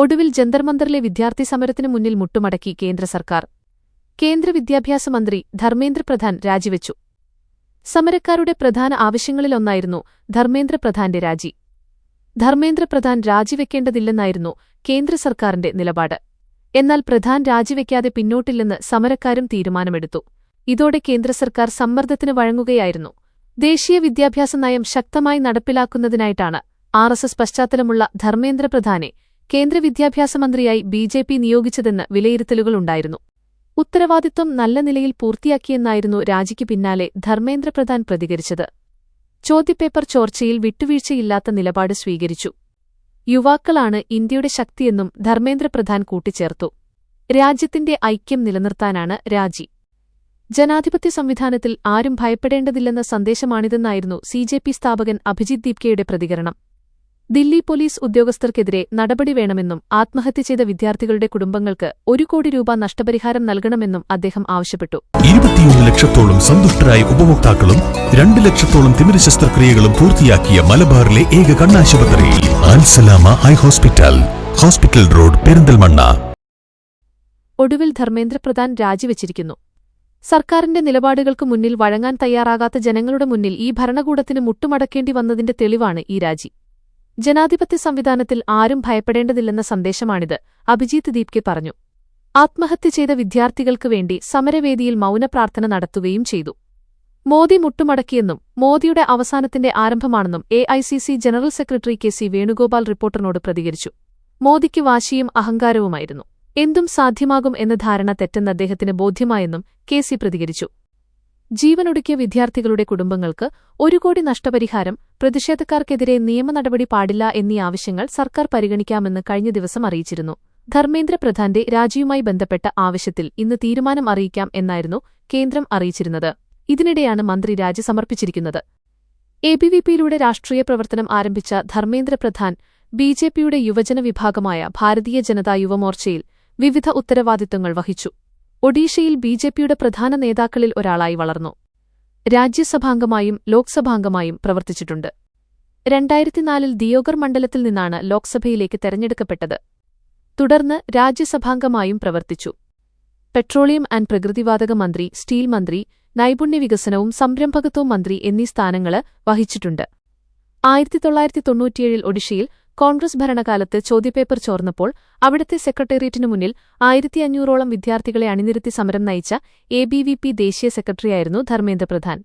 ഒടുവിൽ ജന്തർമന്ദറിലെ വിദ്യാർത്ഥി സമരത്തിനു മുന്നിൽ മുട്ടുമടക്കി കേന്ദ്ര സർക്കാർ. കേന്ദ്ര വിദ്യാഭ്യാസ മന്ത്രി ധർമ്മേന്ദ്ര പ്രധാൻ രാജിവെച്ചു. സമരക്കാരുടെ പ്രധാന ആവശ്യങ്ങളിലൊന്നായിരുന്നു ധർമ്മേന്ദ്ര പ്രധാന്റെ രാജി. ധർമ്മേന്ദ്ര പ്രധാൻ രാജിവെക്കേണ്ടതില്ലെന്നായിരുന്നു കേന്ദ്ര സർക്കാരിന്റെ നിലപാട്. എന്നാൽ പ്രധാൻ രാജിവെക്കാതെ പിന്നോട്ടില്ലെന്ന് സമരക്കാരും തീരുമാനമെടുത്തു. ഇതോടെ കേന്ദ്ര സർക്കാർ സമ്മർദ്ദത്തിന് വഴങ്ങുകയായിരുന്നു. ദേശീയ വിദ്യാഭ്യാസ നയം ശക്തമായി നടപ്പിലാക്കുന്നതിനായിട്ടാണ് RSS പശ്ചാത്തലമുള്ള ധർമ്മേന്ദ്ര പ്രധാനെ കേന്ദ്ര വിദ്യാഭ്യാസ മന്ത്രിയായി BJP നിയോഗിച്ചതെന്ന് വിലയിരുത്തലുകളുണ്ടായിരുന്നു. ഉത്തരവാദിത്വം നല്ല നിലയിൽ പൂർത്തിയാക്കിയെന്നായിരുന്നു രാജിക്ക് പിന്നാലെ ധർമ്മേന്ദ്ര പ്രധാൻ പ്രതികരിച്ചത്. ചോദ്യപേപ്പർ ചോർച്ചയിൽ വിട്ടുവീഴ്ചയില്ലാത്ത നിലപാട് സ്വീകരിച്ചു. യുവാക്കളാണ് ഇന്ത്യയുടെ ശക്തിയെന്നും ധർമ്മേന്ദ്ര പ്രധാൻ കൂട്ടിച്ചേർത്തു. രാജ്യത്തിന്റെ ഐക്യം നിലനിർത്താനാണ് രാജി. ജനാധിപത്യ സംവിധാനത്തിൽ ആരും ഭയപ്പെടേണ്ടതില്ലെന്ന സന്ദേശമാണിതെന്നായിരുന്നു CJP സ്ഥാപകൻ അഭിജിത് ദീപ്കയുടെ പ്രതികരണം. ദില്ലി പോലീസ് ഉദ്യോഗസ്ഥർക്കെതിരെ നടപടി വേണമെന്നും ആത്മഹത്യ ചെയ്ത വിദ്യാർത്ഥികളുടെ കുടുംബങ്ങൾക്ക് 1 കോടി രൂപ നഷ്ടപരിഹാരം നൽകണമെന്നും അദ്ദേഹം ആവശ്യപ്പെട്ടു. 21 ലക്ഷത്തോളം സന്തുഷ്ടരായ ഉപഭോക്താക്കളും 2 ലക്ഷത്തോളം തിമിര ശസ്ത്രക്രിയകളും പൂർത്തിയാക്കിയ മലബാറിലെ ഏക കണ്ണാശുപത്രി Al Salama high hospital, hospital road, Perinthalmanna. ഒടുവിൽ ധർമ്മേന്ദ്ര പ്രധാൻ രാജിവെച്ചിരിക്കുന്നു. സർക്കാരിന്റെ നിലപാടുകൾക്ക് മുന്നിൽ വഴങ്ങാൻ തയ്യാറാകാത്ത ജനങ്ങളുടെ മുന്നിൽ ഈ ഭരണകൂടത്തിന് മുട്ടുമടക്കേണ്ടി വന്നതിന്റെ തെളിവാണ് ഈ രാജി. ജനാധിപത്യ സംവിധാനത്തിൽ ആരും ഭയപ്പെടേണ്ടതില്ലെന്ന സന്ദേശമാണിത്, അഭിജിത് ദീപ്കെ പറഞ്ഞു. ആത്മഹത്യ ചെയ്ത വിദ്യാർത്ഥികൾക്ക് വേണ്ടി സമരവേദിയിൽ മൗനപ്രാർത്ഥന നടത്തുകയും ചെയ്തു. മോദി മുട്ടുമടക്കിയെന്നും മോദിയുടെ അവസാനത്തിന്റെ ആരംഭമാണെന്നും AICC general secretary KC Venugopal റിപ്പോർട്ടറിനോട് പ്രതികരിച്ചു. മോദിക്ക് വാശിയും അഹങ്കാരവുമായിരുന്നു. എന്തും സാധ്യമാകും എന്ന ധാരണ തെറ്റെന്ന് അദ്ദേഹത്തിന് ബോധ്യമായെന്നും KC പ്രതികരിച്ചു. ജീവനൊടുക്കിയ വിദ്യാർത്ഥികളുടെ കുടുംബങ്ങൾക്ക് 1 കോടി നഷ്ടപരിഹാരം, പ്രതിഷേധക്കാർക്കെതിരെ നിയമ നടപടി പാടില്ല എന്നീ ആവശ്യങ്ങൾ സർക്കാർ പരിഗണിക്കാമെന്ന് കഴിഞ്ഞ ദിവസം അറിയിച്ചിരുന്നു. ധർമ്മേന്ദ്ര പ്രധാന്റെ രാജിയുമായി ബന്ധപ്പെട്ട ആവശ്യത്തിൽ ഇന്ന് തീരുമാനം അറിയിക്കാം എന്നായിരുന്നു കേന്ദ്രം അറിയിച്ചിരുന്നത്. ഇതിനിടെയാണ് മന്ത്രി രാജി സമർപ്പിച്ചിരിക്കുന്നത്. ABVPയിലൂടെ രാഷ്ട്രീയ പ്രവർത്തനം ആരംഭിച്ച ധർമ്മേന്ദ്ര പ്രധാൻ BJPയുടെ യുവജന വിഭാഗമായ ഭാരതീയ ജനതാ യുവമോർച്ചയിൽ വിവിധ ഉത്തരവാദിത്തങ്ങൾ വഹിച്ചു. ഒഡീഷയിൽ BJPയുടെ പ്രധാന നേതാക്കളിൽ ഒരാളായി വളർന്നു. രാജ്യസഭാംഗമായും ലോക്സഭാംഗമായും പ്രവർത്തിച്ചിട്ടുണ്ട്. 2004 ദിയോഘർ മണ്ഡലത്തിൽ നിന്നാണ് ലോക്സഭയിലേക്ക് തെരഞ്ഞെടുക്കപ്പെട്ടത്. തുടർന്ന് രാജ്യസഭാംഗമായും പ്രവർത്തിച്ചു. പെട്രോളിയം ആൻഡ് പ്രകൃതിവാതക മന്ത്രി, സ്റ്റീൽ മന്ത്രി, നൈപുണ്യ വികസനവും സംരംഭകത്വവും മന്ത്രി എന്നീ സ്ഥാനങ്ങൾ വഹിച്ചിട്ടുണ്ട്. 1997 ഒഡീഷയിൽ കോൺഗ്രസ് ഭരണകാലത്ത് ചോദ്യപേപ്പർ ചോർന്നപ്പോൾ അവിടുത്തെ സെക്രട്ടേറിയറ്റിനു മുന്നിൽ 1500ഓളം വിദ്യാർത്ഥികളെ അണിനിരത്തി സമരം നയിച്ച ABVP ദേശീയ സെക്രട്ടറിയായിരുന്നു ധർമ്മേന്ദ്ര പ്രധാൻ.